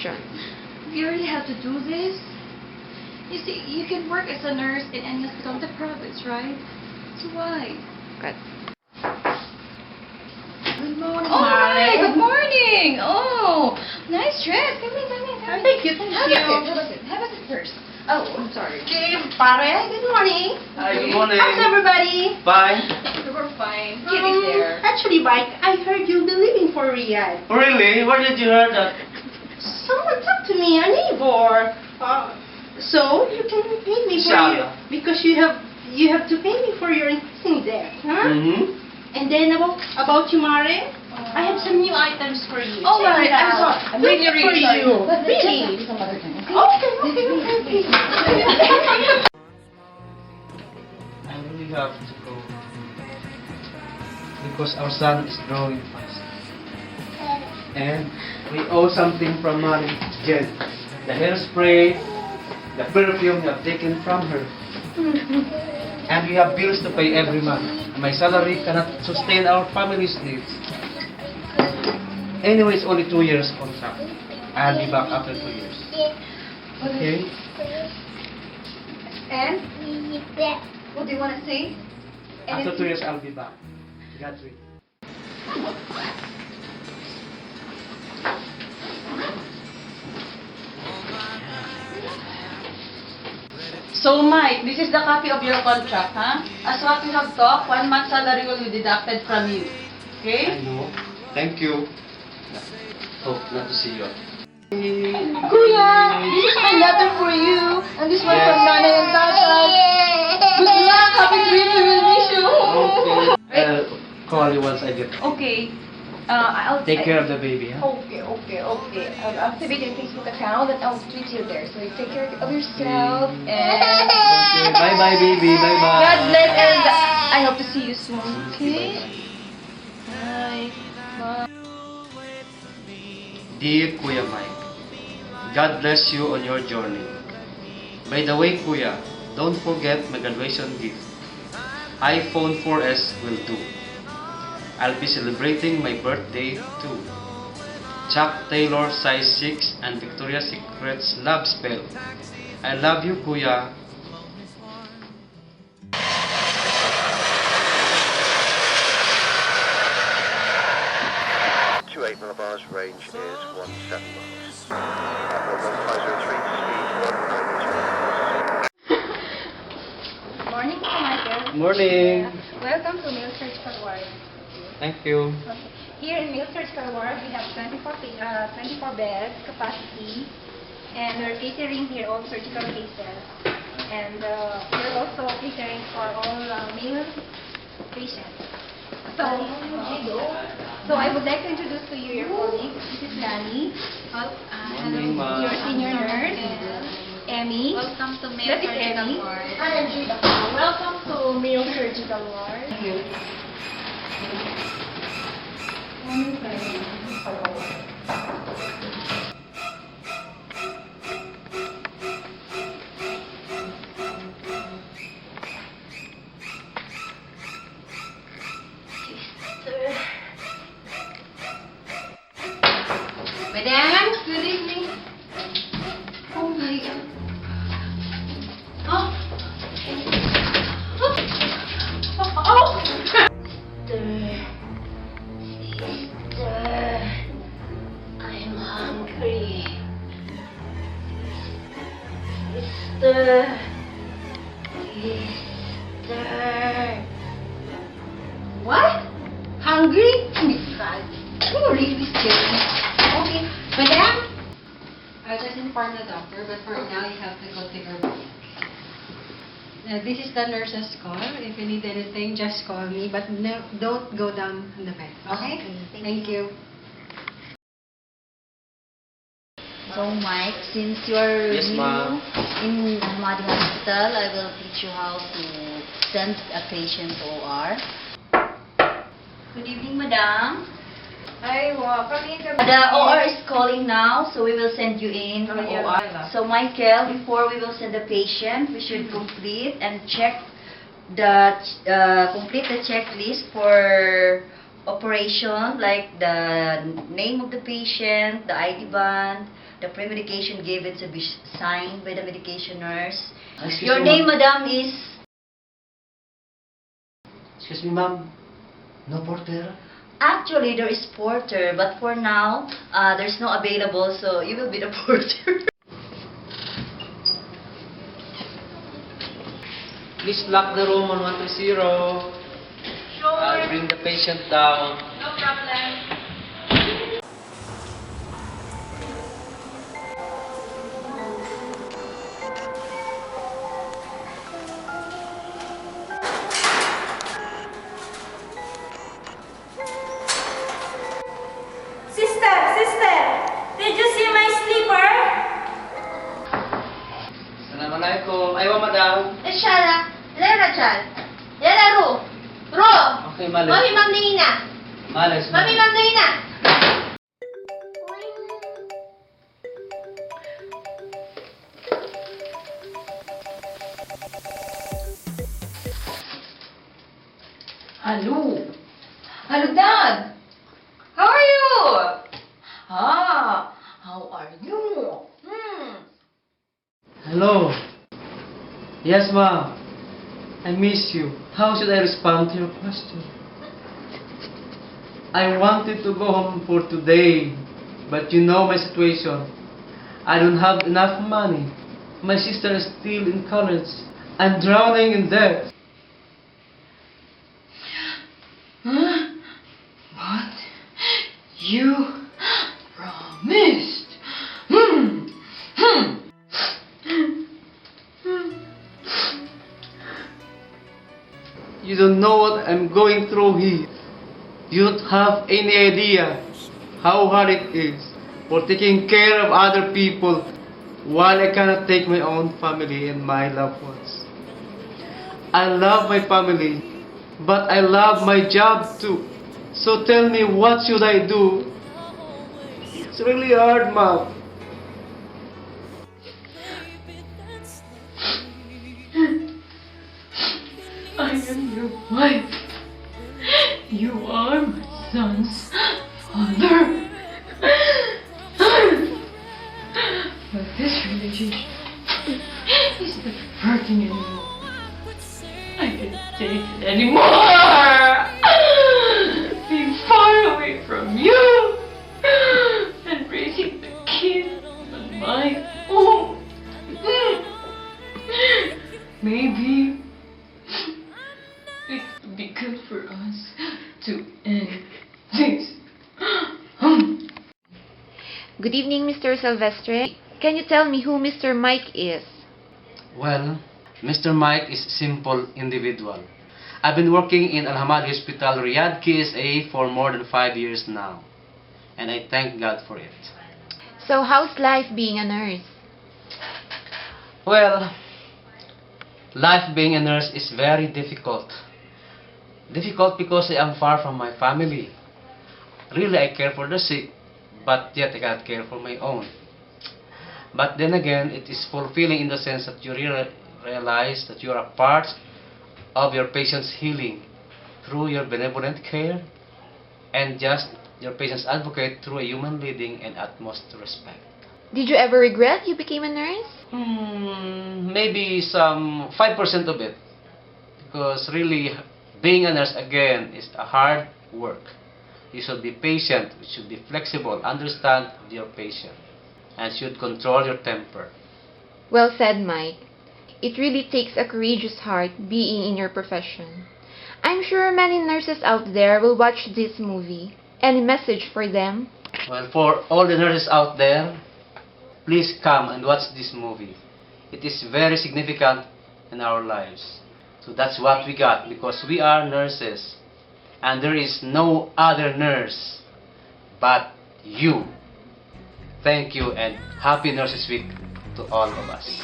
Sure. You really have to do this? You see, you can work as a nurse in any hospital in the province, right? So why? Good. Good morning, Oh, hi, Mare. good morning. Oh, nice dress. Come in. Thank you, thank Have you. a seat. Have a seat first. Oh, I'm sorry. Pare, good morning. Hi, good morning. How's everybody? Fine. We're fine. Kid is there. Actually, Mike, I heard you'll be leaving for Riyadh. Really? Where did you hear that? Someone talked to me, a neighbor. So you can pay me for Inshallah. because you have to pay me for your increasing debt, huh? Mm-hmm. And then about you, Mare, I have some new items for you. Oh, Check Mare, it I'm out. sorry. I'm really, Good really for sorry. you. But let's Really? just some other time, okay? Okay. I really have to go. Because our son is growing fast. And we owe something from Mari Jen. The hairspray, the perfume you have taken from her. And we have bills to pay every month. My salary cannot sustain our family's needs. Anyway, it's only 2 years contract. I'll be back after 2 years. Okay? And? What do you want to say? After 2 years, I'll be back. God's will. So, Mike, this is the copy of your contract, huh? As what we have talked, 1 month salary will be deducted from you. I Okay? know. Thank you. Hope not to see you. Kuya, this is my letter for you. And this one from Nanay and Tatay. Good luck, happy dreams, we will miss you. Okay. I'll call you once I get home. Okay. I'll Take care of the baby, huh? Okay. I'll activate your Facebook account and I'll tweet you there. So you take care of yourself and Okay. Bye-bye, baby. Bye-bye. God bless and I hope to see you soon. Okay? Bye. Bye. Dear Kuya Mike, God bless you on your journey. By the way, Kuya, don't forget my graduation gift. iPhone 4S will do. I'll be celebrating my birthday too. Chuck Taylor size 6 and Victoria's Secret's love spell. I love you, Kuya. To 8 millibars, range is 17 miles. Apple 1503, speed 1 km. Morning, Michael. Morning. Welcome to Meal Surgical Ward. Thank you. Okay. Here in Meal Surgical Ward, we have 24 beds capacity, and we're catering here all surgical cases. And we're also catering for all male patients. So I would like to introduce to you your colleagues. This is Lani, Morning, ma'am. your senior nurse, Emmy. Welcome to That is Emmy. Welcome to Mayo Surgical Ward. Madam, good evening. Oh my God. Oh. I'm hungry. Sister. What? Hungry? God. You really scared. Okay. Madam? I'll just inform the doctor, but for now you have to go take her break. This is the nurse's call. If you need anything, just call me, but no, don't go down on the bed. Okay? Thank you. So Mike, since you're Yes, new ma'am. in Ahmadi Hospital, I will teach you how to send a patient to OR. Good evening, madam. Ay, kami The OR is calling now, so we will send you in to OR. So Michael, before we will send the patient, we should complete and check the complete the checklist for operation, like the name of the patient, the ID band, the pre-medication given to be signed by the medication nurse. Excuse Your me, name, ma'am. madam, is... Excuse me, ma'am. No porter? Actually, there is porter, but for now, there's no available, so you will be the porter. Please lock the room on 130. I'll bring the patient down. No problem. Sister, did you see my slipper? Assalamualaikum. Aywa, madam. Shara, Lera Chan. Lera Ru. Ro. Okay, malis. Mami, Ma'am Nina. Malis, Mami, Ma'am Nina. Hello. Hello, Dad. How are you? How are you? Hello. Yes, ma'am. I miss you. How should I respond to your question? I wanted to go home for today, but you know my situation. I don't have enough money. My sister is still in college. I'm drowning in debt. But you promised. You don't know what I'm going through here. You don't have any idea how hard it is for taking care of other people while I cannot take my own family and my loved ones. I love my family, but I love my job too. So tell me, what should I do? It's really hard, Mom. I am your wife. You are my son's father. But this relationship is not working anymore. I can't take it anymore. Being far away from you and raising the kid on my own. Maybe it would be good for us to end this. Good evening, Mr. Silvestre. Can you tell me who Mr. Mike is? Well, Mr. Mike is a simple individual. I've been working in Al Hamad Hospital, Riyadh, KSA for more than 5 years now. And I thank God for it. So, how's life being a nurse? Well, life being a nurse is very difficult. Difficult because I am far from my family. Really, I care for the sick, but yet I cannot care for my own. But then again, it is fulfilling in the sense that you realize that you are a part of your patient's healing through your benevolent care and just your patient's advocate through a human leading and utmost respect. Did you ever regret you became a nurse? Maybe some 5% of it. Because really, being a nurse again is a hard work. You should be patient, you should be flexible, understand your patient, and should control your temper. Well said, Mike. It really takes a courageous heart being in your profession. I'm sure many nurses out there will watch this movie. Any message for them? Well, for all the nurses out there, please come and watch this movie. It is very significant in our lives. So that's what we got, because we are nurses. And there is no other nurse but you. Thank you and happy Nurses Week to all of us.